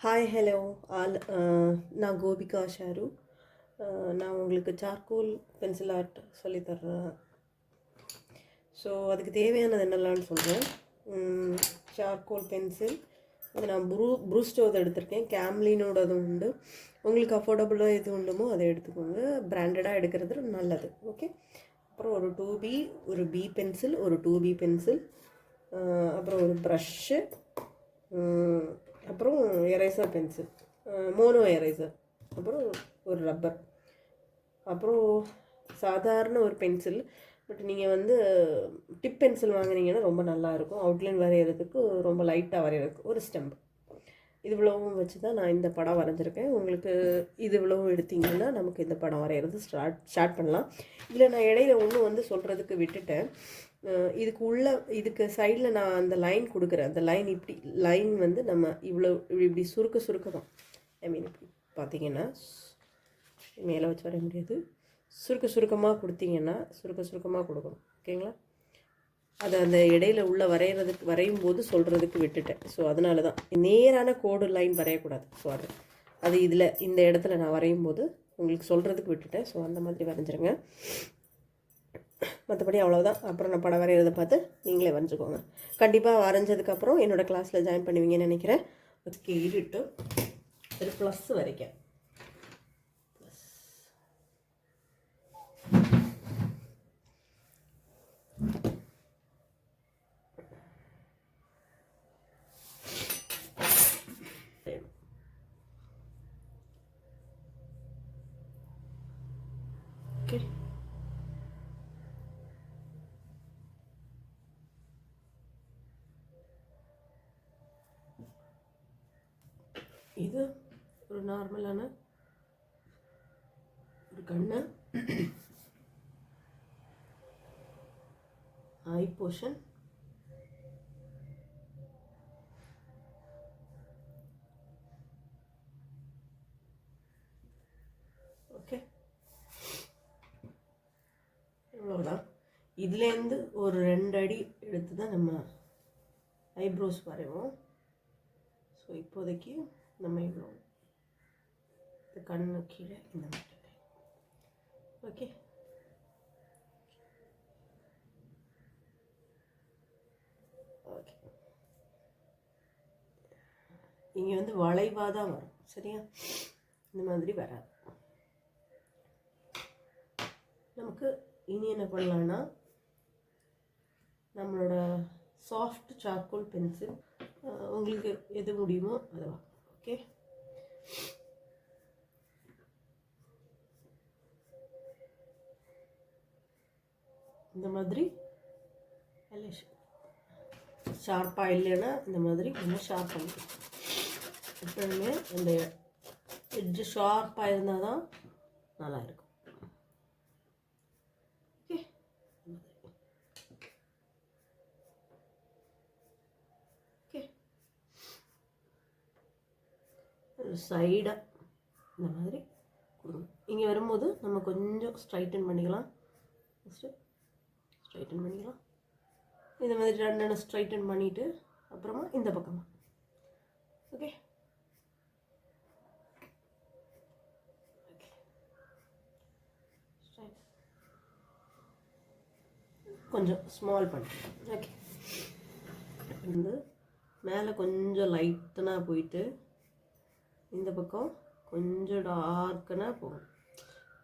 Hi hello all நான் கோபிகா ஷாரு. நான் உங்களுக்கு சார்கோல் பென்சில் ஆர்ட் சொல்லித்தர்றேன். ஸோ அதுக்கு தேவையானது என்னெல்லாம்னு சொல்கிறேன். சார்கோல் பென்சில் அது நான் ப்ரூஸ்டோது எடுத்திருக்கேன். கேம்லினோடது உண்டு. உங்களுக்கு அஃபோர்டபுளாக எது உண்டுமோ அதை எடுத்துக்கோங்க. பிராண்டடாக எடுக்கிறது நல்லது. ஓகே. அப்புறம் ஒரு 2B ஒரு பி பென்சில், ஒரு 2B பென்சில், அப்புறம் ஒரு ப்ரஷ்ஷு, அப்புறம் எரேசர் பென்சில், மோனோ எரேசர், அப்புறம் ஒரு ரப்பர், அப்புறம் சாதாரண ஒரு பென்சில். பட் நீங்கள் வந்து டிப் பென்சில் வாங்கினீங்கன்னா ரொம்ப நல்லாயிருக்கும். அவுட்லைன் வரைகிறதுக்கு ரொம்ப லைட்டாக வரைகிறதுக்கு ஒரு ஸ்டெம்ப். இது இவ்வளவும் வச்சு தான் நான் இந்த படம் வரைஞ்சிருக்கேன். உங்களுக்கு இது இவ்வளவும் எடுத்திங்கன்னா நமக்கு இந்த படம் வரைகிறது ஸ்டார்ட் பண்ணலாம். இதில் நான் இடையில ஒன்று வந்து சொல்கிறதுக்கு விட்டுட்டேன். இதுக்கு சைடில் நான் அந்த லைன் கொடுக்குறேன். அந்த லைன் இப்படி லைன் வந்து நம்ம இப்படி சுருக்கமாக, ஐ மீன் இப்படி பார்த்தீங்கன்னா மேலே வச்சு வரைய முடியாது. சுருக்கமாக கொடுத்தீங்கன்னா சுருக்கமாக கொடுக்கணும். ஓகேங்களா? அதை அந்த இடையில உள்ள வரையும் போது சொல்கிறதுக்கு விட்டுட்டேன். ஸோ அதனால தான் நேரான கோடு லைன் வரையக்கூடாது. ஸோ அது இதில் இந்த இடத்துல நான் வரையும் போது உங்களுக்கு சொல்கிறதுக்கு விட்டுட்டேன். ஸோ அந்த மாதிரி வரைஞ்சிருங்க. மற்றபடி அவ்வளோதான். அப்புறம் நான் படம் வரைகிறத பார்த்து நீங்களே வரைஞ்சிக்கோங்க. கண்டிப்பாக வரைஞ்சதுக்கப்புறம் என்னோடய கிளாஸில் ஜாயின் பண்ணுவீங்கன்னு நினைக்கிறேன். கேட்டுட்டு ஒரு ப்ளஸ் வரைக்கும் ஓகே. இது ஒரு நார்மலான ஒரு கண்ணு, ஐ போர்ஷன், ஓகே. இவ்வளோதான். இதுலேருந்து ஒரு 2 அடி எடுத்து தான் நம்ம ஐப்ரோஸ் வரைவோம். ஸோ இப்போதைக்கு நம்ம இவ்வளோ இந்த கண்ணு கீழே இந்த மாதிரி. ஓகே. ஓகே. இங்கே வந்து வளைவாக தான் வரும். சரியா? இந்த மாதிரி வராது. நமக்கு இனி என்ன பண்ணலான்னா நம்மளோட சாஃப்ட் சார்கோல் பென்சில் உங்களுக்கு எது முடியுமோ அதை வாங்க. ஓகே. இந்த மாதிரி ஷார்ப்பாக இல்லைன்னா இந்த மாதிரி நம்ம ஷார்ப் பண்ணிக்கலாம். எப்பவுமே அந்த எட்ஜு ஷார்ப்பாக இருந்தால் தான் நல்லாயிருக்கும். ஓகே. சைடாக இந்த மாதிரி கொடுக்கணும். இங்கே வரும்போது நம்ம கொஞ்சம் ஸ்ட்ரைட்டன் பண்ணிக்கலாம். ஃபஸ்ட்டு ஸ்ட்ரைட்டன் பண்ணிக்கலாம். இந்த மாதிரி 2 ஸ்ட்ரைட்டன் பண்ணிவிட்டு அப்புறமா இந்த பக்கமாக. ஓகே. கொஞ்சம் ஸ்மால் பண்ணிக்கலாம். ஓகே. வந்து மேலே கொஞ்சம் லைட்டனாக போயிட்டு இந்த பக்கம் கொஞ்சம் டார்க்கனாக போகும்.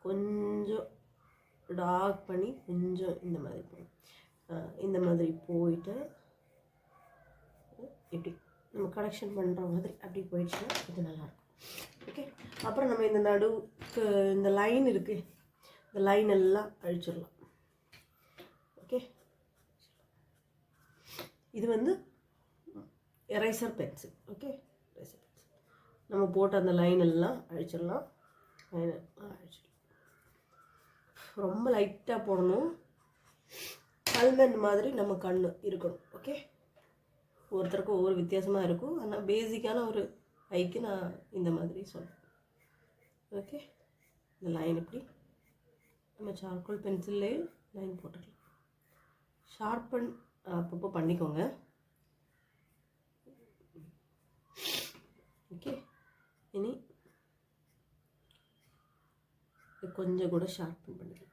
கொஞ்சம் டார்க் பண்ணி கொஞ்சம் இந்த மாதிரி போகும். இந்த மாதிரி போயிட்டு இப்படி நம்ம கரெக்ஷன் பண்ணுற மாதிரி அப்படி போயிடுச்சுன்னா இது நல்லாயிருக்கும். ஓகே. அப்புறம் நம்ம இந்த நடுவுக்கு இந்த லைன் இருக்குது, இந்த லைன் எல்லாம் அழிச்சிடலாம். ஓகே. இது வந்து eraser pencil. Okay. Eraser pencil நம்ம போட்ட அந்த லைன் எல்லாம் அழிச்சிடலாம். அழிச்சிடலாம். ரொம்ப லைட்டாக போடணும். அல்மண்ட் மாதிரி நம்ம கண் இருக்கணும். ஓகே. ஒவ்வொருத்தருக்கும் ஒவ்வொரு வித்தியாசமாக இருக்கும். ஆனால் பேசிக்கான ஒரு ஐக்கு நான் இந்த மாதிரி சொல்கிறேன். ஓகே. இந்த லைன் இப்படி நம்ம சார்கோல் பென்சில்லே லைன் போட்டுக்கலாம். ஷார்ப்பன் அப்பப்போ பண்ணிக்கோங்க. ஓகே. இனி கொஞ்சம் கூட ஷார்ப்பன் பண்ணிக்கலாம்.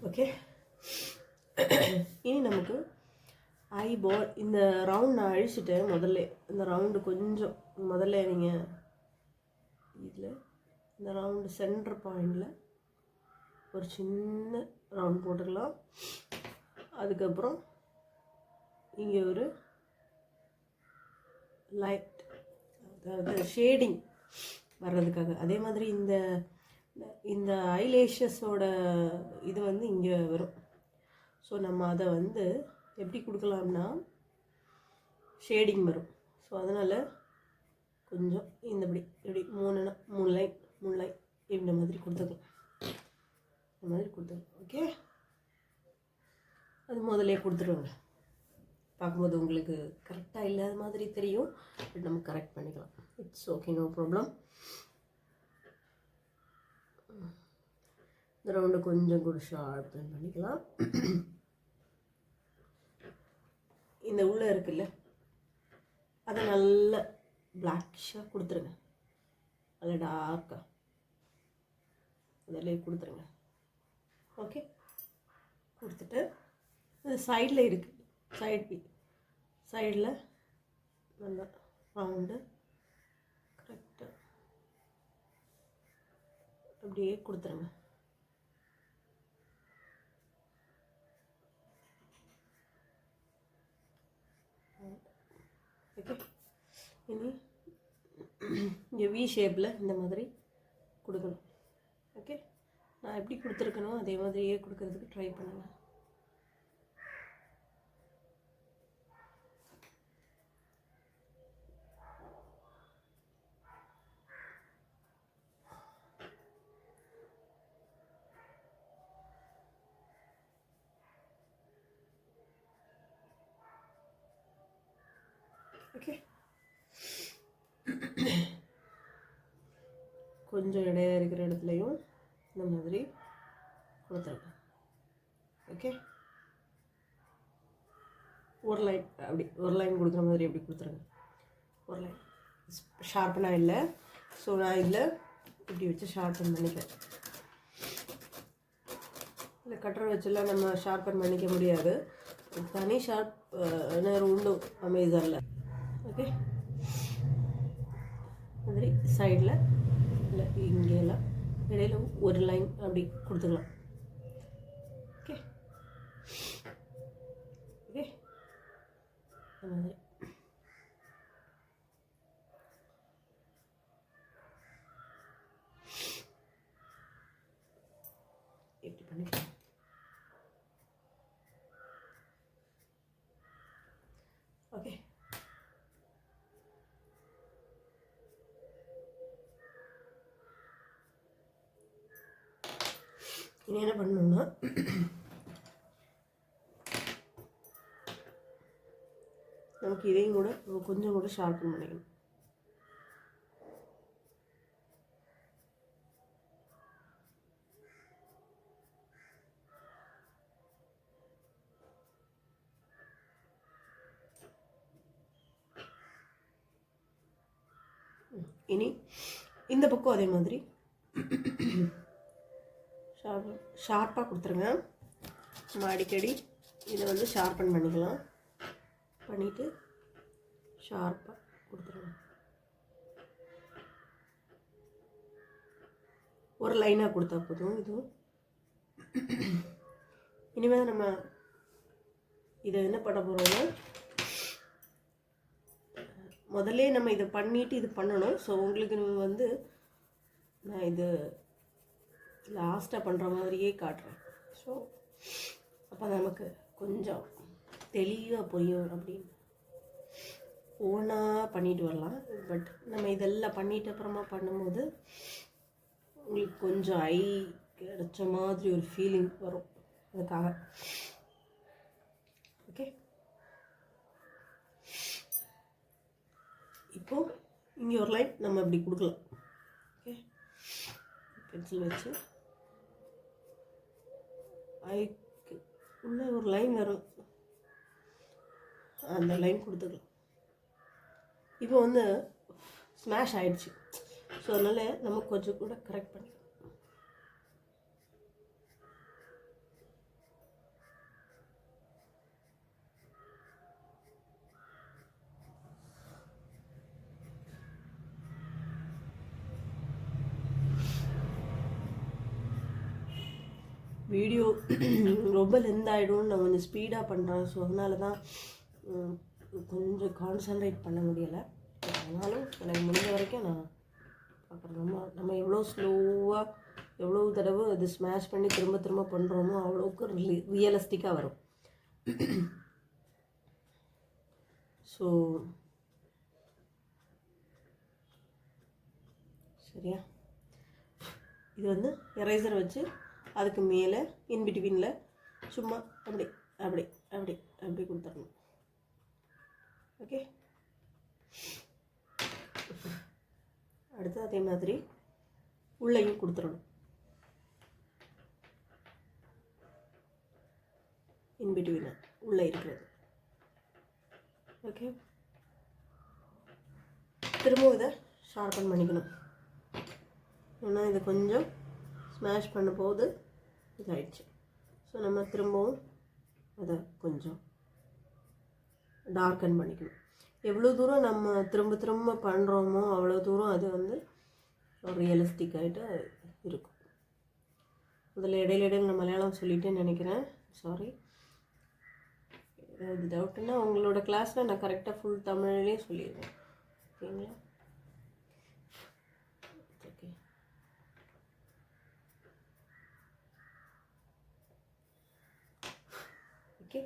ஓகே, இனி நமக்கு ஐபால் இந்த ரவுண்ட் நான் அழிச்சிட்டேன். முதல்ல இந்த ரவுண்டு கொஞ்சம் முதல்ல நீங்கள் இதில் இந்த ரவுண்டு சென்டர் பாயிண்டில் ஒரு சின்ன ரவுண்ட் போட்டுக்கலாம். அதுக்கப்புறம் இங்கே ஒரு லைட், அதாவது ஷேடிங் வர்றதுக்காக. அதே மாதிரி இந்த ஐலேஷஸோட இது வந்து இங்கே வரும். ஸோ நம்ம அதை வந்து எப்படி கொடுக்கலாம்னா ஷேடிங் வரும். ஸோ அதனால் கொஞ்சம் இப்படி மூணு லைன் இந்த மாதிரி கொடுத்துக்கலாம். இந்த மாதிரி கொடுத்துக்கலாம். ஓகே, அது முதல்ல கொடுத்துருவாங்க. பார்க்கும்போது உங்களுக்கு கரெக்டாக இல்லாத மாதிரி தெரியும், பட் நம்ம கரெக்ட் பண்ணிக்கலாம். It's okay, no problem. இந்த ரவுண்டு கொஞ்சம் கூட ஷார்ப்பன் பண்ணிக்கலாம். இந்த உள்ளே இருக்குல்ல, அதை நல்ல பிளாக்ஷாக கொடுத்துருங்க. நல்ல டார்க்காக அதில் கொடுத்துருங்க. ஓகே, கொடுத்துட்டு இது சைடில் இருக்குது, சைடில் நல்லா ரவுண்டு கரெக்டாக அப்படியே கொடுத்துருங்க. ஓகே, இனி இங்கே வி ஷேப்பில் இந்த மாதிரி கொடுக்கணும். ஓகே, நான் எப்படி கொடுத்துருக்கணும் அதே மாதிரியே கொடுக்கறதுக்கு ட்ரை பண்ணுங்கள். ஓகே, கொஞ்சம் இடையா இருக்கிற இடத்துலையும் இந்த மாதிரி கொடுத்துருங்க. ஓகே, ஒரு லைன் கொடுக்குற மாதிரி எப்படி கொடுத்துருங்க. ஒரு லைன் ஷார்ப்பனாக இல்லை. ஸோ நான் இதில் இப்படி வச்சு ஷார்ப்பன் பண்ணிக்கிறேன். இல்லை கட்டரை வச்செல்லாம் நம்ம ஷார்ப்பன் பண்ணிக்க முடியாது. தனி ஷார்ப்னர் உண்டு அமேசானில். ஓகே, மாதிரி சைடில் இல்லை இங்கெல்லாம் இடையில ஒரு லைன் அப்படி கொடுத்துக்கலாம். ஓகே ஓகே, அந்த மாதிரி எப்படி பண்ணிக்கலாம். ஓகே, இனி என்ன பண்ணணும்னா நமக்கு இதையும் கூட கொஞ்சம் கூட ஷார்ப்பன் பண்ணிக்கணும். இனி இந்த பக்கம் அதே மாதிரி ஷார்ப்பாக கொடுத்துருங்க. நம்ம அடிக்கடி இதை வந்து ஷார்ப்பன் பண்ணிக்கலாம். பண்ணிவிட்டு ஷார்ப்பாக கொடுத்துருங்க. ஒரு லைனாக கொடுத்தா போதும். இதுவும் இனிமேல் நம்ம இதை என்ன பண்ண போகிறோம்னா முதல்ல நம்ம இதை பண்ணிவிட்டு இது பண்ணணும். ஸோ உங்களுக்கு வந்து நான் இது லாஸ்ட்டாக பண்ணுற மாதிரியே காட்டுறேன். ஸோ அப்போ நமக்கு கொஞ்சம் தெளிவாக புரியும். அப்படின்னு ஒவ்வொன்றா பண்ணிட்டு வரலாம். பட் நம்ம இதெல்லாம் பண்ணிட்டு அப்புறமா பண்ணும்போது உங்களுக்கு கொஞ்சம் ஐ கிடைச்ச மாதிரி ஒரு ஃபீலிங் வரும். அதுக்காக. ஓகே, இப்போது இங்கே ஒரு லைன் நம்ம இப்படி கொடுக்கலாம். ஓகே, பென்சில் வச்சு ஐக்கு உள்ளே ஒரு லைன் வரும், அந்த லைன் கொடுத்துக்கலாம். இப்போ வந்து ஸ்மாஷ் ஆகிடுச்சு. ஸோ அதனால் நம்ம கொஞ்சம் கூட கரெக்ட் பண்ணிக்கலாம். வீடியோ ரொம்ப லென்த் ஆகிடும், நான் கொஞ்சம் ஸ்பீடாக பண்ணுறேன். ஸோ அதனால தான் கொஞ்சம் கான்சன்ட்ரேட் பண்ண முடியலை. ஆனாலும் எனக்கு முடிஞ்ச வரைக்கும் நான் பார்க்குறேன். நம்ம எவ்வளோ ஸ்லோவாக எவ்வளோ தடவை அது ஸ்மாஷ் பண்ணி திரும்ப திரும்ப பண்ணுறோமோ அவ்வளோக்கு ரியலிஸ்டிக்காக வரும். ஸோ சரியா, இது வந்து எரேசர் வச்சு அதுக்கு மேலே இன்பிட்வீனில் சும்மா அப்படி அப்படி அப்படி அப்படி கொடுத்துடணும். ஓகே, அடுத்து அதே மாதிரி உள்ளேயும் கொடுத்துடணும். இன்பிட்வீன் உள்ளே இருக்கிறது. ஓகே, திரும்பவும் இதை ஷார்பன் பண்ணிக்கணும். ஏன்னா இது கொஞ்சம் ஸ்மாஷ் பண்ண போது இதாகிடுச்சு. ஸோ நம்ம திரும்பவும் அதை கொஞ்சம் டார்க்கன் பண்ணிக்கணும். எவ்வளோ தூரம் நம்ம திரும்ப திரும்ப பண்ணுறோமோ அவ்வளோ தூரம் அது வந்து ரியலிஸ்டிக் ஆகிட்டு இருக்கும். முதல்ல இடையில நான் மலையாளம் சொல்லிட்டேன்னு நினைக்கிறேன், சாரி. ஏதாவது டவுட்டுன்னா உங்களோட கிளாஸில் நான் கரெக்டாக ஃபுல் தமிழ்லேயே சொல்லிடுவேன். ஓகேங்களா? ஓகே,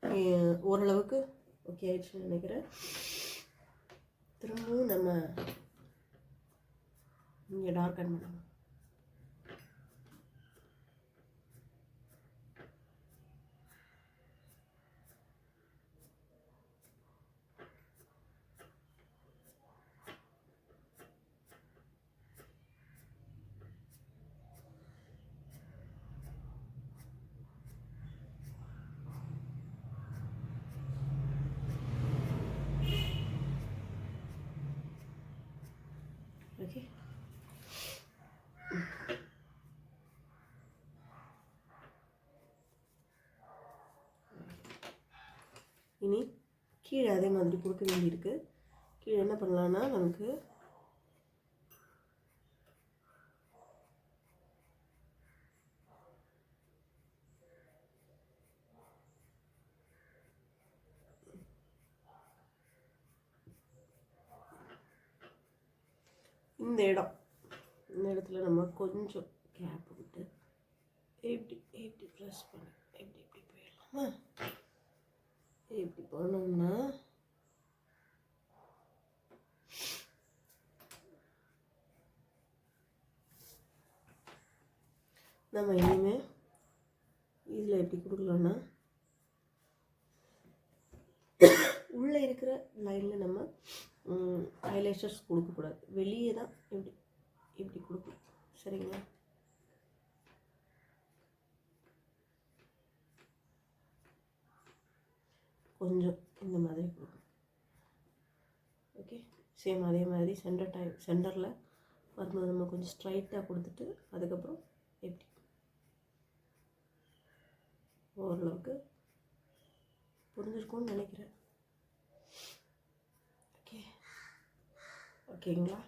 ஓகே, ஓரளவுக்கு ஓகே ஆயிடுச்சுன்னு நினைக்கிறேன். திரும்பவும் நம்ம இங்கே டார்க்கன் பண்ணணும். ஓகே, இனி கீழே அதே மாதிரி கொடுக்க வேண்டியிருக்கு. கீழே என்ன பண்ணலான்னா நமக்கு இந்த இடத்துல நம்ம கொஞ்சம் கேப் விட்டு எப்படி எப்படி ப்ரெஸ் பண்ணி எப்படி எப்படி போயிடலாமா? எப்படி போனோம்னா நம்ம இனிமேல் இதில் எப்படி கொடுக்கலான்னா உள்ளே இருக்கிற லைனில் நம்ம ஹைலைட்டர்ஸ் கொடுக்கக்கூடாது, வெளியே தான் இப்படி இப்படி கொடுக்கணும். சரிங்களா? கொஞ்சம் இந்த மாதிரி கொடுக்கணும். ஓகே, சேம் அதே மாதிரி சென்டரில் வரும்போது நம்ம கொஞ்சம் ஸ்ட்ரைட்டாக கொடுத்துட்டு அதுக்கப்புறம் எப்படி ஓரளவுக்கு புரிஞ்சிருக்கும்னு நினைக்கிறேன். ஓகே, ஓகேங்களா?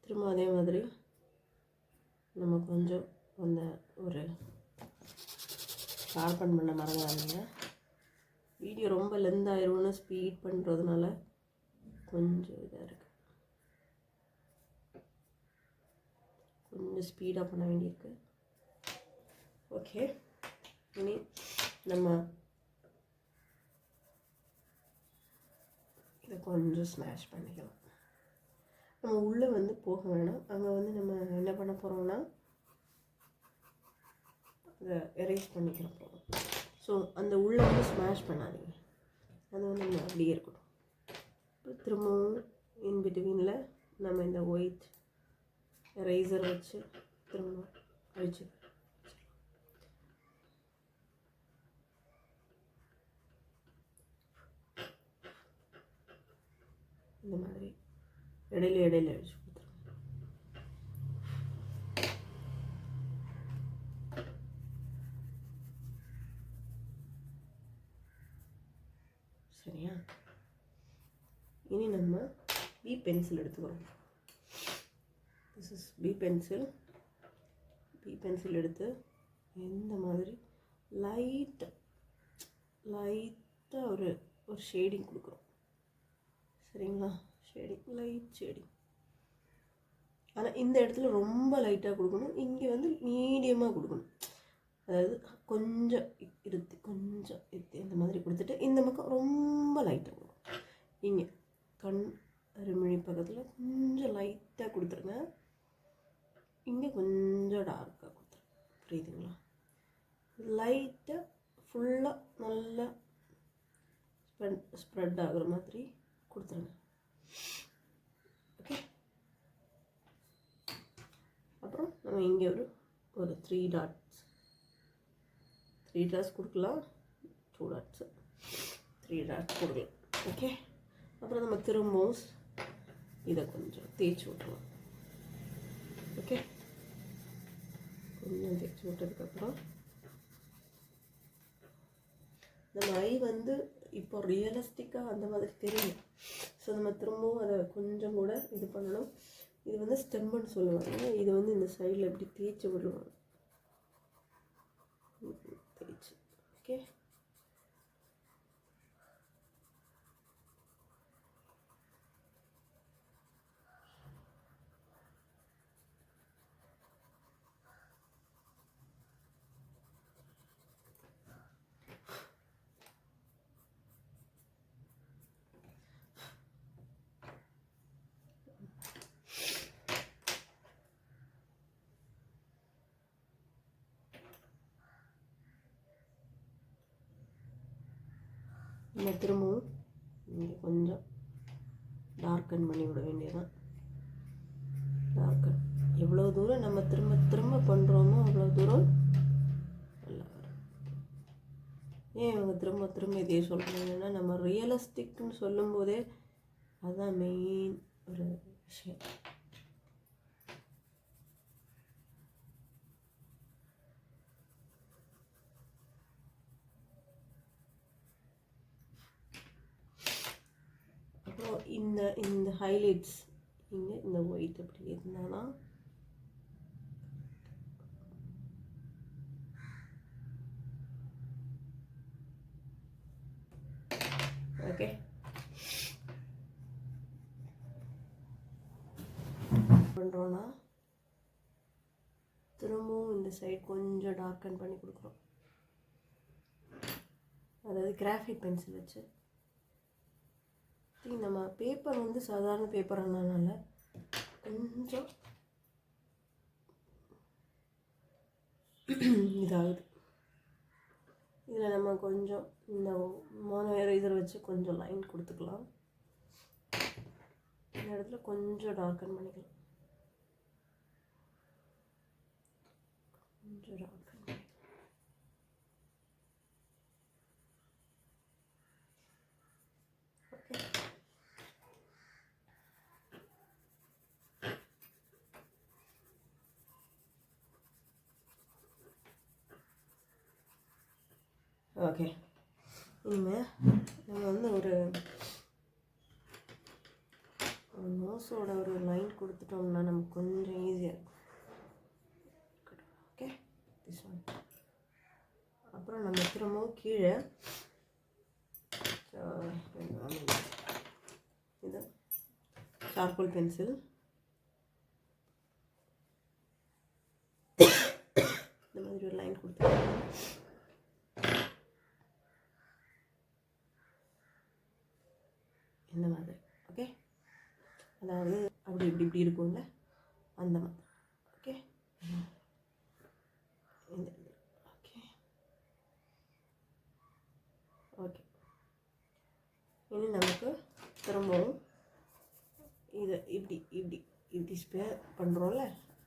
திரும்ப அதே மாதிரி நம்ம கொஞ்சம் அந்த ஒரு ஷார்பன் பண்ண மறந்துடாதீங்க. வீடியோ ரொம்ப லென்த் ஆயிரும்னு ஸ்பீட் பண்ணுறதுனால கொஞ்சம் இதாக இருக்குது, கொஞ்சம் ஸ்பீடாக பண்ண வேண்டியிருக்கு. ஓகே, இனி நம்ம இதை கொஞ்சம் ஸ்மாஷ் பண்ணிக்கலாம். நம்ம உள்ளே வந்து போக வேணாம். அங்கே வந்து நம்ம என்ன பண்ண போகிறோம்னா அதை எரேஸ் பண்ணிக்கிற போகிறோம். ஸோ அந்த உள்ளே வந்து ஸ்மாஷ் பண்ணாதீங்க, அது வந்து நம்ம அப்படியே இருக்கட்டும். அப்புறம் திரும்பவும் இன் பிட்வீனில் நம்ம இந்த ஒயிட் எரேசர் வச்சு திரும்ப அழிச்சு இந்த மாதிரி இடையில அழிச்சு கொடுத்துருங்க. சரியா? இனி நம்ம பி பென்சில் எடுத்துக்கிறோம். திஸ் இஸ் பி பென்சில் எடுத்து இந்த மாதிரி லைட்டாக ஒரு ஷேடிங் கொடுக்குறோம். சரிங்களா? Light shading. ஆனால் இந்த இடத்துல ரொம்ப லைட்டாக கொடுக்கணும், இங்கே வந்து மீடியமாக கொடுக்கணும். அதாவது கொஞ்சம் இருத்தி இந்த மாதிரி கொடுத்துட்டு இந்த பக்கம் ரொம்ப லைட்டாக கொடுக்கணும். இங்கே கண் அருமிழி பக்கத்தில் கொஞ்சம் லைட்டாக கொடுத்துருங்க, இங்கே கொஞ்சம் டார்க்காக கொடுத்துருங்க. புரியுதுங்களா? லைட்டாக ஃபுல்லாக நல்லா ஸ்ப்ரெட் ஆகுற மாதிரி கொடுத்துருங்க. ஓகே. அப்புறம் நம்ம இங்கே ஒரு 3 டாட்ஸ் கொடுக்கலாம், 2 டாட்ஸ் 3 டாட்ஸ் கொடுக்கலாம். ஓகே. அப்புறம் நம்ம திரும்பவும் இதை கொஞ்சம் தேய்ச்சி விட்டுருவோம். ஓகே. கொஞ்சம் தேய்ச்சி விட்டதுக்கப்புறம் நம்ம ஐ வந்து இப்போ ரியலிஸ்டிக்காக அந்த மாதிரி தெரியும். ஸோ நம்ம திரும்பவும் அதை கொஞ்சம் கூட இது பண்ணணும். இது வந்து ஸ்டெம்முன்னு சொல்லுவாங்க. இது வந்து இந்த சைடில் இப்படி தேய்ச்சி விடுவாங்க. தேய்ச்சி. ஓகே. நம்ம திரும்பவும் இங்கே கொஞ்சம் டார்க்கன் பண்ணி விட வேண்டியதான். டார்க்கன் எவ்வளோ தூரம் நம்ம திரும்ப பண்ணுறோமோ அவ்வளோ தூரம் நல்லா வரும். ஏன் இவங்க திரும்ப இதே சொல்கிறாங்கன்னா, நம்ம ரியலிஸ்டிக்னு சொல்லும்போதே அதுதான் மெயின் ஒரு விஷயம். அப்புறம் இந்த ஹைலைட்ஸ் இங்கே இந்த ஒயிட் அப்படி இருந்தானா ஓகே. பண்ணுறோன்னா திரும்பவும் இந்த சைடு கொஞ்சம் டார்க்கன் பண்ணி கொடுக்குறோம். அதாவது கிராஃபிக் பென்சில் வச்சு. நம்ம பேப்பர் வந்து சாதாரண பேப்பர் ஆனதுனால கொஞ்சம் இதாகுது. இதில் நம்ம கொஞ்சம் இந்த மோனோ எரேசர் வச்சு கொஞ்சம் லைன் கொடுத்துக்கலாம். இந்த இடத்துல கொஞ்சம் டார்க்கன் பண்ணிக்கலாம். கொஞ்சம் டார்க்கன் பண்ணிக்கலாம். ஓகே. இனிமேல் நம்ம வந்து ஒரு நோஸோட ஒரு லைன் கொடுத்துட்டோம்னா நமக்கு கொஞ்சம் ஈஸியாக இருக்கும். ஓகே. This one. அப்புறம் நம்ம திரும்பவும் கீழே இது சார்கோல் பென்சில் இந்த மாதிரி ஒரு லைன் கொடுத்துருக்கோம். இந்த மாதிரி. ஓகே, அதாவது அப்படி இப்படி இப்படி இருக்கும்ல அந்த மாதிரி. ஓகே, இந்த ஓகே ஓகே. இனி நமக்கு திரும்பவும் இதை இப்படி இப்படி இப்படி ஸ்பேர் பண்ணுறோம்ல,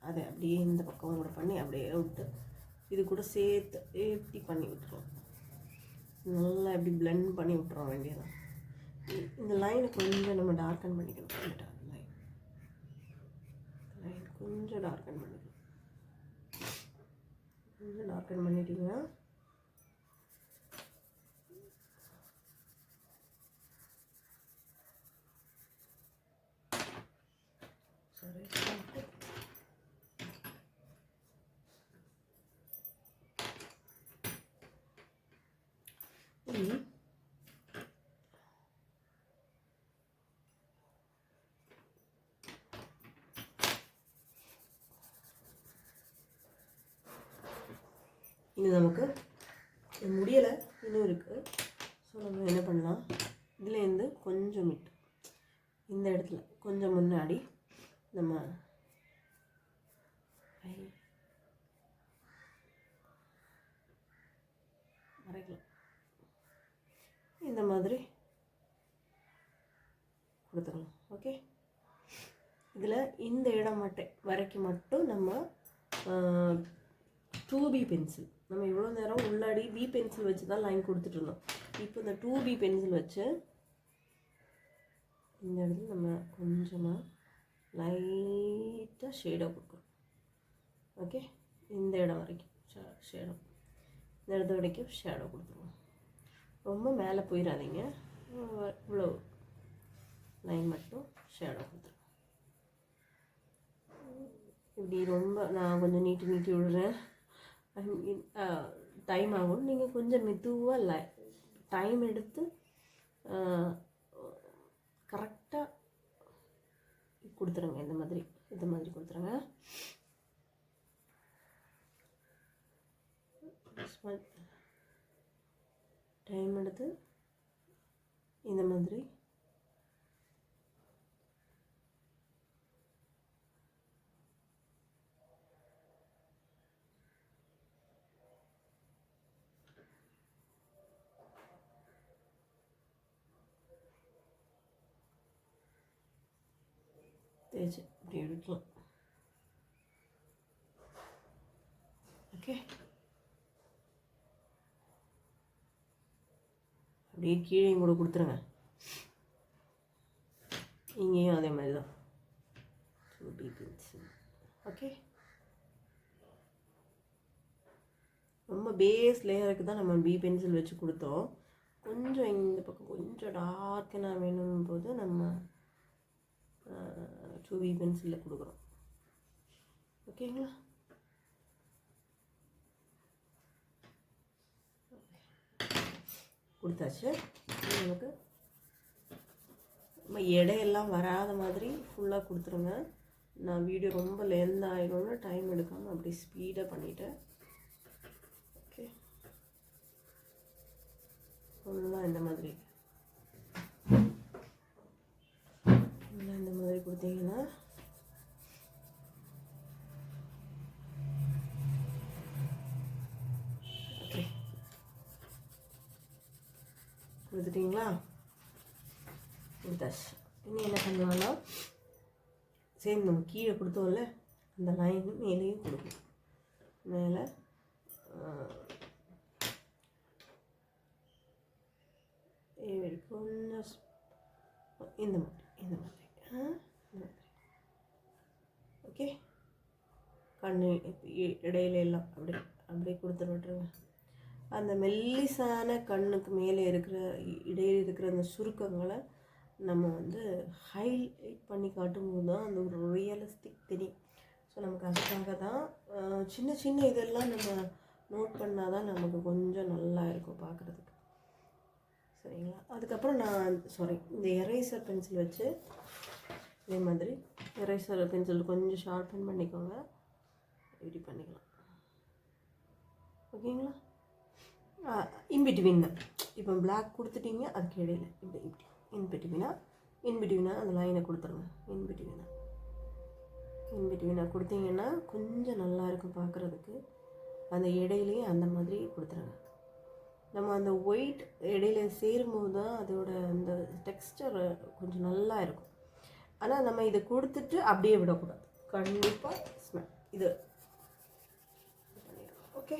அதை அப்படியே இந்த பக்கம் கூட பண்ணி அப்படியே விட்டு இது கூட சேர்த்து இப்படி பண்ணி விட்டுருவோம். நல்லா இப்படி பிளெண்ட் பண்ணி விட்டுற வேண்டியதான். இந்த லைனை கொஞ்சம் நம்ம டார்க்கன் பண்ணிக்கணும். லைன் கொஞ்சம் டார்க்கன் பண்ணிக்கணும். கொஞ்சம் டார்க்கன் பண்ணிட்டீங்கன்னா சரி. இது நமக்கு முடியலை, இன்னும் இருக்குது. ஸோ நம்ம என்ன பண்ணலாம், இதுலேருந்து கொஞ்சம் விட்டு இந்த இடத்துல கொஞ்சம் முன்னாடி நம்ம வரைக்கலாம். இந்த மாதிரி கொடுத்துக்கலாம். ஓகே, இதில் இந்த இடம் வரைக்கும் மட்டும் நம்ம 2B பென்சில், நம்ம இவ்வளோ நேரம் உள்ளாடி B பென்சில் வச்சு தான் லைன் கொடுத்துட்ருந்தோம். இப்போ இந்த 2B பென்சில் வச்சு இந்த இடத்துல நம்ம கொஞ்சமாக லைட்டாக ஷேடாக கொடுக்கணும். ஓகே, இந்த இடம் வரைக்கும் ஷேடோ, இந்த இடத்து வரைக்கும் ஷேடோ கொடுத்துருவோம். ரொம்ப மேலே போயிடாதீங்க, இவ்வளோ லைன் மட்டும் ஷேடோ கொடுத்துருவோம். இப்படி ரொம்ப நான் கொஞ்சம் நீட்டி விடுறேன், டைம் ஆகும். நீங்கள் கொஞ்சம் மெதுவாக டைம் எடுத்து கரெக்டாக கொடுத்துருங்க. இந்த மாதிரி கொடுத்துருங்க. டைம் எடுத்து இந்த மாதிரி தேய்ச்சி இப்படி எடுக்கலாம். ஓகே, அப்படியே கீழேயும் கூட கொடுத்துருங்க. இங்கேயும் அதே மாதிரி தான். ஓகே, ரொம்ப பேஸ் லேயருக்கு தான் நம்ம B பென்சில் வச்சு கொடுத்தோம். கொஞ்சம் இந்த பக்கம் கொஞ்சம் டார்க்கனாக வேணும் போது நம்ம 2B பென்சிலில் கொடுக்குறோம். ஓகேங்களா? கொடுத்தாச்சு. நமக்கு நம்ம எடையெல்லாம் வராத மாதிரி ஃபுல்லாக கொடுத்துருங்க. நான் வீடியோ ரொம்ப லென்த் ஆகிடும்னு டைம் எடுக்காமல் அப்படி ஸ்பீடாக பண்ணிவிட்டேன். ஓகே, ஃபுல்லாக இந்த மாதிரி கொடுத்தீங்கன்னா ஓகே, கொடுத்துட்டிங்களா? கொடுத்தாச்சு. இனி என்ன பண்ணலாம்னா, சேம் நம்ம கீழே கொடுத்தோம்ல அந்த லைன் மேலேயும் கொடுக்கணும். மேலே கொஞ்சம் இந்த மாதிரி ஓகே. கண் இடையில எல்லாம் அப்படியே கொடுத்து விட்டுருங்க. அந்த மெல்லிசான கண்ணுக்கு மேலே இடையில இருக்கிற அந்த சுருக்கங்களை நம்ம வந்து ஹைலைட் பண்ணி காட்டும்போது தான் அந்த ஒரு ரியலிஸ்டிக் தெரியும். ஸோ நமக்கு அதுக்காக தான் சின்ன சின்ன இதெல்லாம் நம்ம நோட் பண்ணால் தான் நமக்கு கொஞ்சம் நல்லா இருக்கும் பார்க்குறதுக்கு. சரிங்களா? அதுக்கப்புறம் இந்த எரேசர் பென்சில் வச்சு இதே மாதிரி எரேசர் பென்சில் கொஞ்சம் ஷார்ப்பன் பண்ணிக்கோங்க. இப்படி பண்ணிக்கலாம். ஓகேங்களா? இன்பிட்வீன் தான். இப்போ பிளாக் கொடுத்துட்டீங்க, அதுக்கு இடையில இப்படி இன்பிட்வீனாக இன்பிட்வீனாக அந்த லைனை கொடுத்துருங்க. இன்பிட்வீனாக கொடுத்தீங்கன்னா கொஞ்சம் நல்லாயிருக்கும் பார்க்குறதுக்கு. அந்த இடையிலேயே அந்த மாதிரி கொடுத்துருங்க. நம்ம அந்த ஒயிட் இடையில சேரும்போது தான் அதோட அந்த டெக்ஸ்டர் கொஞ்சம் நல்லா இருக்கும். ஆனால் நம்ம இதை கொடுத்துட்டு அப்படியே விடக்கூடாது. கண்டிப்பாக ஸ்மெல் இது பண்ணிடலாம். ஓகே,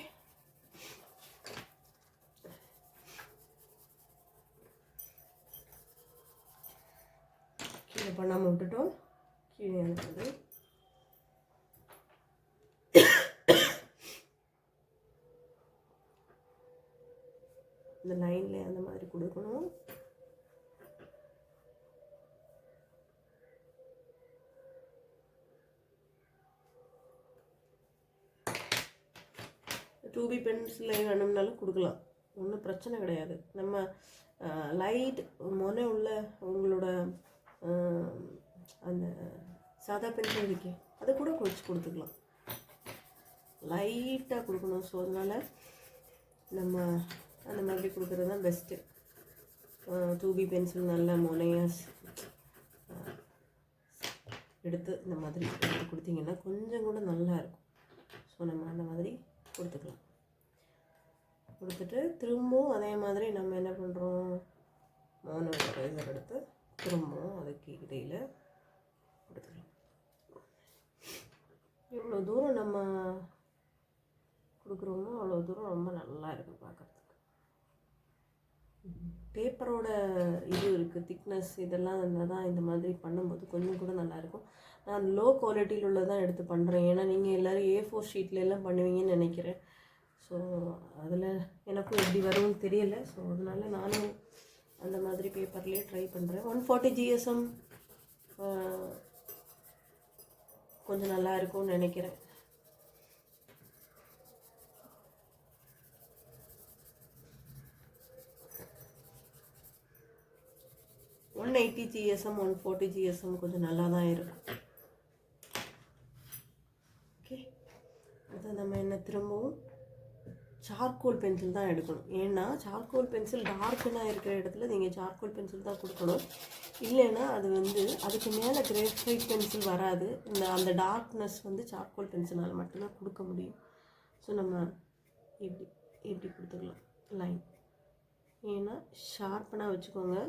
கீழே பண்ணாமல் விட்டுட்டோம். கீழே இருக்குது இந்த லைனில் அந்த மாதிரி கொடுக்கணும். டூபி பென்சில் வேணும்னாலும் கொடுக்கலாம், ஒன்றும் பிரச்சனை கிடையாது. நம்ம லைட் மொனை உள்ள உங்களோட அந்த சாதா பென்சில் இருக்கே அதை கூட குறைச்சி கொடுத்துக்கலாம். லைட்டாக கொடுக்கணும். ஸோ அதனால் நம்ம அந்த மாதிரி கொடுக்குறது தான் பெஸ்ட்டு. டூபி பென்சில் நல்ல மொனையாக எடுத்து இந்த மாதிரி எடுத்து கொடுத்தீங்கன்னா கொஞ்சம் கூட நல்லா இருக்கும். ஸோ நம்ம அந்த மாதிரி கொடுத்துக்கலாம். கொடுத்துட்டு திரும்பவும் அதே மாதிரி நம்ம என்ன பண்ணுறோம், மோனோ எரேசர் எடுத்து திரும்பவும் அதுக்கு இடையில் கொடுத்துக்கலாம். எவ்வளோ தூரம் நம்ம கொடுக்குறோமோ அவ்வளோ தூரம் ரொம்ப நல்லா இருக்கும் பார்க்குறதுக்கு. பேப்பரோட இது இருக்குது, திக்னஸ் இதெல்லாம் இருந்தால் தான் இந்த மாதிரி பண்ணும்போது கொஞ்சம் கூட நல்லாயிருக்கும். நான் லோ குவாலிட்டியில் உள்ளதான் எடுத்து பண்ணுறேன். ஏன்னா நீங்கள் எல்லோரும் A4 ஷீட்டில் எல்லாம் பண்ணுவீங்கன்னு நினைக்கிறேன். ஸோ அதில் எனக்கும் எப்படி வரும்னு தெரியல. ஸோ அதனால் நானும் அந்த மாதிரி பேப்பர்லேயே ட்ரை பண்ணுறேன். 140 GSM கொஞ்சம் நல்லா இருக்கும்னு நினைக்கிறேன். $180 GSM 140 GSM கொஞ்சம் நல்லா தான் இருக்கும். ஓகே, அதை நம்ம என்ன திரும்பவும் சார்கோல் பென்சில் தான் எடுக்கணும். ஏன்னா சார்கோல் பென்சில் டார்க்குனாக இருக்கிற இடத்துல நீங்கள் சார்கோல் பென்சில் தான் கொடுக்கணும். இல்லைன்னா அது வந்து அதுக்கு மேலே கிராஃபைட் பென்சில் வராது. அந்த டார்க்னஸ் வந்து சார்கோல் பென்சிலால் மட்டும்தான் கொடுக்க முடியும். ஸோ நம்ம இப்படி கொடுத்துக்கலாம் லைன். ஏன்னா ஷார்ப்பனாக வச்சுக்கோங்க.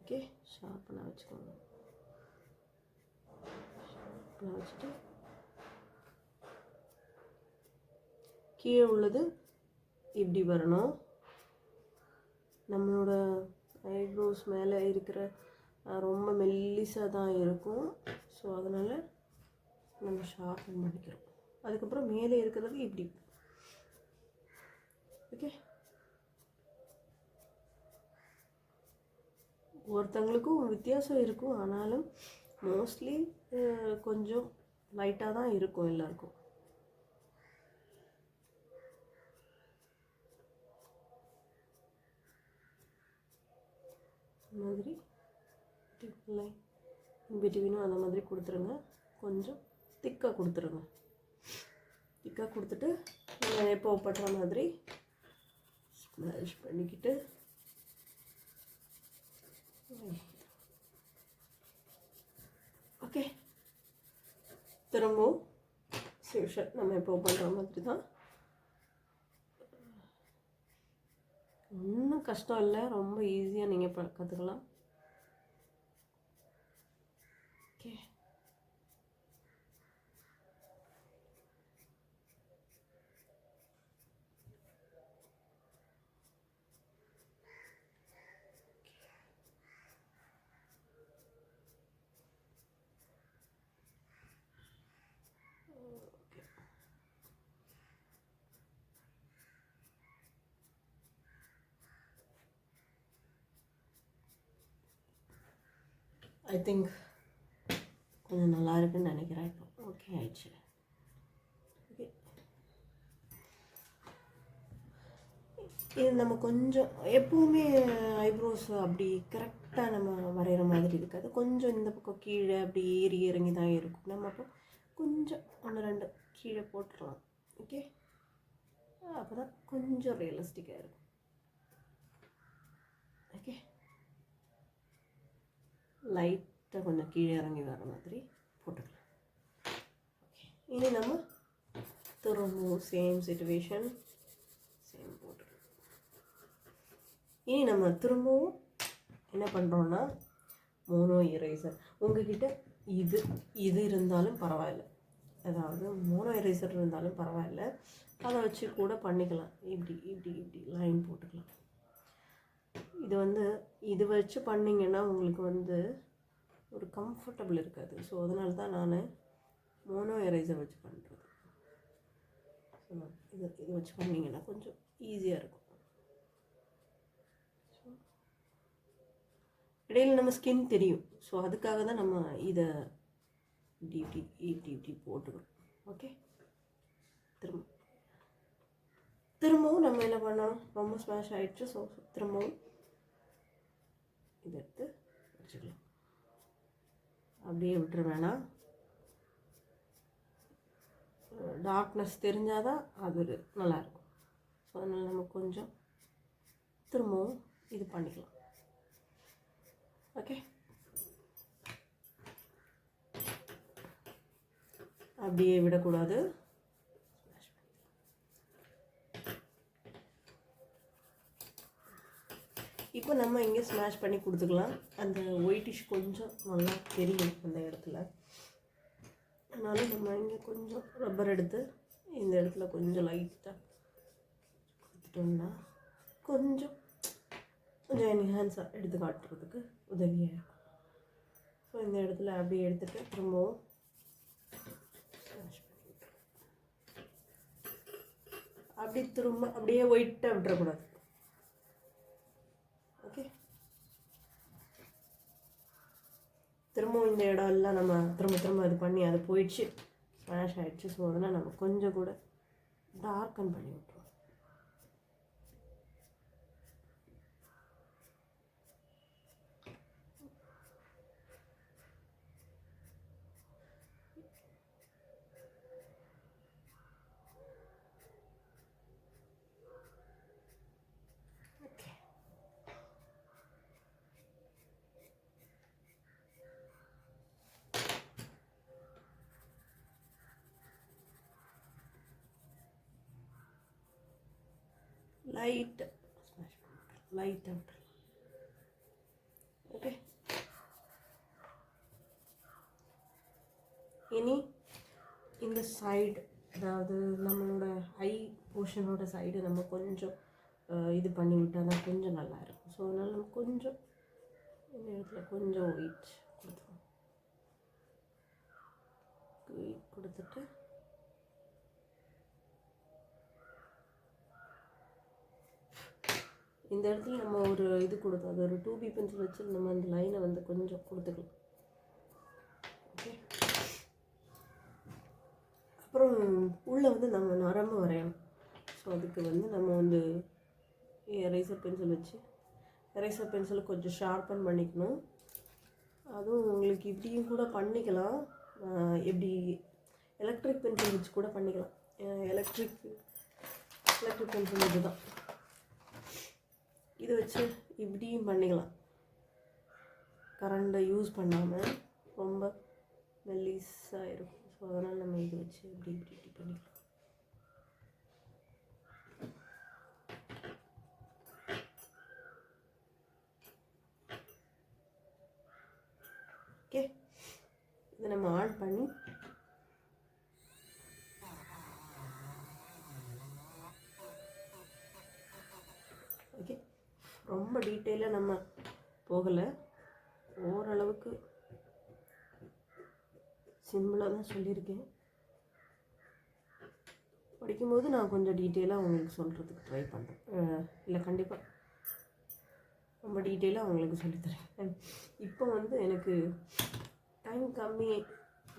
ஓகே, ஷார்ப்பனாக வச்சுக்கோங்க. ஷார்ப்பனாக வச்சுட்டு கீழே உள்ளது இப்படி வரணும். நம்மளோட ஐப்ரோஸ் மேலே இருக்கிற ரொம்ப மெல்லிசாக தான் இருக்கும். ஸோ அதனால் நம்ம ஷார்ப்பன் பண்ணிக்கிறோம். அதுக்கப்புறம் மேலே இருக்கிறது இப்படி. ஓகே, ஒருத்தங்களுக்கும் வித்தியாசம் இருக்கும். ஆனாலும் மோஸ்ட்லி கொஞ்சம் லைட்டாக தான் இருக்கும் எல்லாருக்கும். மாதிரி லைன் இன்பிட்வீனும் அந்த மாதிரி கொடுத்துருங்க. கொஞ்சம் திக்காக கொடுத்துருங்க. திக்காக கொடுத்துட்டு நீங்கள் எப்போ படுற மாதிரி ஸ்மாஷ் பண்ணிக்கிட்டு ஓகே, திரும்பவும் சிஷன் நம்ம எப்போ பண்ணுற மாதிரி தான். ஒன்றும் கஷ்டம் இல்லை, ரொம்ப ஈஸியாக நீங்கள் கற்றுக்கலாம். ஓகே, ஐ திங்க் கொஞ்சம் நல்லா இருக்குன்னு நினைக்கிறேன். இப்போ ஓகே ஆயிடுச்சு. ஓகே, இது நம்ம கொஞ்சம் எப்போவுமே ஐப்ரோஸ் அப்படி கரெக்டாக நம்ம வரைகிற மாதிரி இருக்காது. கொஞ்சம் இந்த பக்கம் கீழே அப்படி ஏறி இறங்கி தான் இருக்கும். நம்ம அப்போ கொஞ்சம் 1-2 கீழே போட்டுடலாம். ஓகே, அப்போ தான் கொஞ்சம் ரியலிஸ்டிக்காக இருக்கும். ஓகே, லைட்டாக கொஞ்சம் கீழே இறங்கி வர மாதிரி போட்டுக்கலாம். ஓகே, இனி நம்ம திரும்பவும் சேம் சிச்சுவேஷன் சேம் போட்டுக்கலாம். இனி நம்ம திரும்பவும் என்ன பண்ணுறோன்னா மோனோ எரேசர். உங்ககிட்ட இது இருந்தாலும் பரவாயில்ல, அதாவது மோனோ எரேசர் இருந்தாலும் பரவாயில்ல, அதை வச்சு கூட பண்ணிக்கலாம். இப்படி இப்படி இப்படி லைன் போட்டுக்கலாம். இது வச்சு பண்ணிங்கன்னா உங்களுக்கு ஒரு கம்ஃபர்டபுள் இருக்காது. ஸோ அதனால தான் நான் மோனோ எரேசர் வச்சு பண்ணுறது. ஸோ இது வச்சு பண்ணிங்கன்னா கொஞ்சம் ஈஸியாக இருக்கும். ஸோ இடையில் நம்ம ஸ்கின் தெரியும். ஸோ அதுக்காக தான் நம்ம இதை இப்படி இப்படி இப்படி இப்படி போட்டுக்கிறோம். ஓகே, திரும்பவும் நம்ம என்ன பண்ணோம், ரொம்ப ஸ்மாஷ் ஆகிடுச்சு. ஸோ திரும்பவும் இதை எடுத்து வச்சுக்கலாம். அப்படியே விட்டுற வேணாம். டார்க்னஸ் தெரிஞ்சால் தான் அது நல்லாயிருக்கும். ஸோ அதனால் நம்ம கொஞ்சம் திரும்பவும் இது பண்ணிக்கலாம். ஓகே, அப்படியே விடக்கூடாது. இப்போ நம்ம இங்கே ஸ்மாஷ் பண்ணி கொடுத்துக்கலாம். அந்த ஒயிட்டிஷ் கொஞ்சம் நல்லா தெரியும் அந்த இடத்துல. அதனால நம்ம இங்கே கொஞ்சம் ரப்பர் எடுத்து இந்த இடத்துல கொஞ்சம் லைட்டாக கொடுத்துட்டோம்னா கொஞ்சம் என்ஹான்ஸாக எடுத்து காட்டுறதுக்கு உதவியாக இருக்கும். ஸோ இந்த இடத்துல அப்படியே எடுத்துகிட்டு திரும்பவும் அப்படி திரும்ப அப்படியே ஒயிட்டாக விட்டுறக்கூடாது. ஓகே, திரும்பவும் இந்த இடம் எல்லாம் நம்ம திரும்ப இது பண்ணி அது போயிடுச்சு, ஸ்மாஷ் ஆகிடுச்சு. ஸோ அதனால் நம்ம கொஞ்சம் கூட டார்க்கன் பண்ணி விட்டுருவோம். லைட்டாக ஸ்மாஷ் பண்ணிவிட்டு லைட்டாக விட்டுருலாம். ஓகே, இனி இந்த சைடு, அதாவது நம்மளோட ஐ போர்ஷனோட சைடு நம்ம கொஞ்சம் இது பண்ணி விட்டால் தான் கொஞ்சம் நல்லா இருக்கும். ஸோ அதனால் நம்ம கொஞ்சம் இந்த இடத்துல கொஞ்சம் ஒயிட் கொடுத்துட்டு இந்த இடத்துல நம்ம ஒரு இது கொடுத்தோம், அது ஒரு 2B பென்சில் வச்சு நம்ம அந்த லைனை கொஞ்சம் கொடுத்துக்கலாம். ஓகே, அப்புறம் உள்ளே நம்ம நரம்பு வரையணும். ஸோ அதுக்கு நம்ம எரேசர் பென்சில் வச்சு எரேசர் பென்சிலை கொஞ்சம் ஷார்ப்பன் பண்ணிக்கணும். அதுவும் உங்களுக்கு இப்படியும் கூட பண்ணிக்கலாம், எப்படி எலக்ட்ரிக் பென்சில் வச்சு கூட பண்ணிக்கலாம். எலக்ட்ரிக் பென்சில் இதுதான், இது வச்சு இப்படியும் பண்ணிக்கலாம். கரண்டை யூஸ் பண்ணாமல் ரொம்ப மெல்லிஸாக இருக்கும். ஸோ அதனால் நம்ம இது வச்சு இப்படி இப்படி இப்படி பண்ணிக்கலாம். ஓகே, இதை நம்ம ஆன் பண்ணி ஓகே, ரொம்ப டீட்டெயிலாக நம்ம போகலை, ஓரளவுக்கு சிம்பிளாக தான் சொல்லியிருக்கேன். படிக்கும்போது நான் கொஞ்சம் டீட்டெயிலாக உங்களுக்கு சொல்கிறதுக்கு ட்ரை பண்ணுறேன். இல்லை, கண்டிப்பாக ரொம்ப டீட்டெயிலாக உங்களுக்கு சொல்லித்தரேன். இப்போ எனக்கு டைம் கம்மி,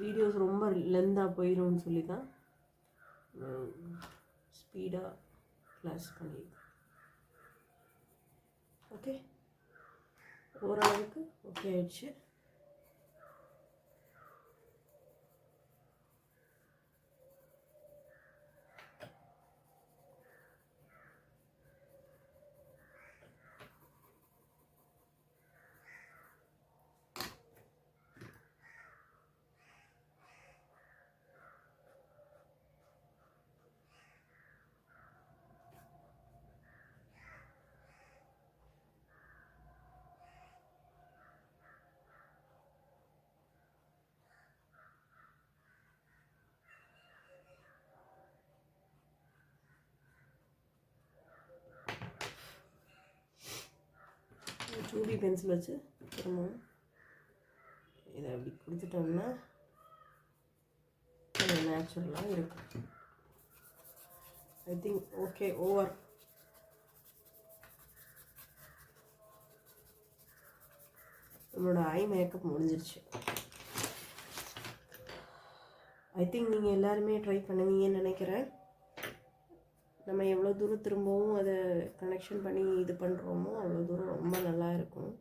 வீடியோஸ் ரொம்ப லென்த்தாக போயிடும்னு சொல்லி தான் ஸ்பீடாக கிளாஸ் பண்ணியிருக்கேன். ஓகே, ஓரளவுக்கு ஓகே ஆயிடுச்சு. 2B பென்சில் வச்சு திரும்பவும் இதை அப்படி கொடுத்துட்டோம்னா நேச்சுரலாக இருக்கும். I think okay over. நம்மளோட ஐ மேக்கப் முடிஞ்சிருச்சு. ஐ திங்க் நீங்கள் எல்லாருமே ட்ரை பண்ணுவீங்கன்னு நினைக்கிறேன். நம்ம எவ்வளோ தூரம் திரும்பவும் அதை கனெக்ஷன் பண்ணி இது பண்ணுறோமோ அவ்வளோ தூரம் ரொம்ப நல்லா இருக்கும்.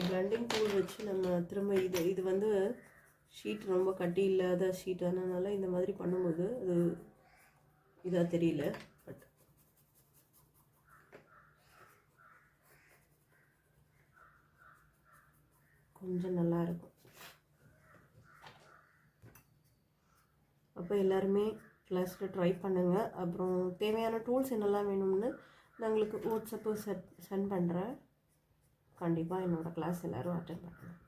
பிளண்டிங் டூல் வச்சு நம்ம திரும்ப இது வந்து ஷீட் ரொம்ப கட்டி இல்லாத ஷீட், அதனால இந்த மாதிரி பண்ணும்போது அது இதாக தெரியல. பட் கொஞ்சம் நல்லா இருக்கும். அப்போ எல்லாருமே கிளாஸில் ட்ரை பண்ணுங்கள். அப்புறம் தேவையான டூல்ஸ் என்னெல்லாம் வேணும்னு நான் உங்களுக்கு வாட்ஸ்அப்பு சென்ட் பண்ணுறேன். கண்டிப்பாக என்னோடய கிளாஸ் எல்லோரும் அட்டென்ட் பண்ணுங்கள்.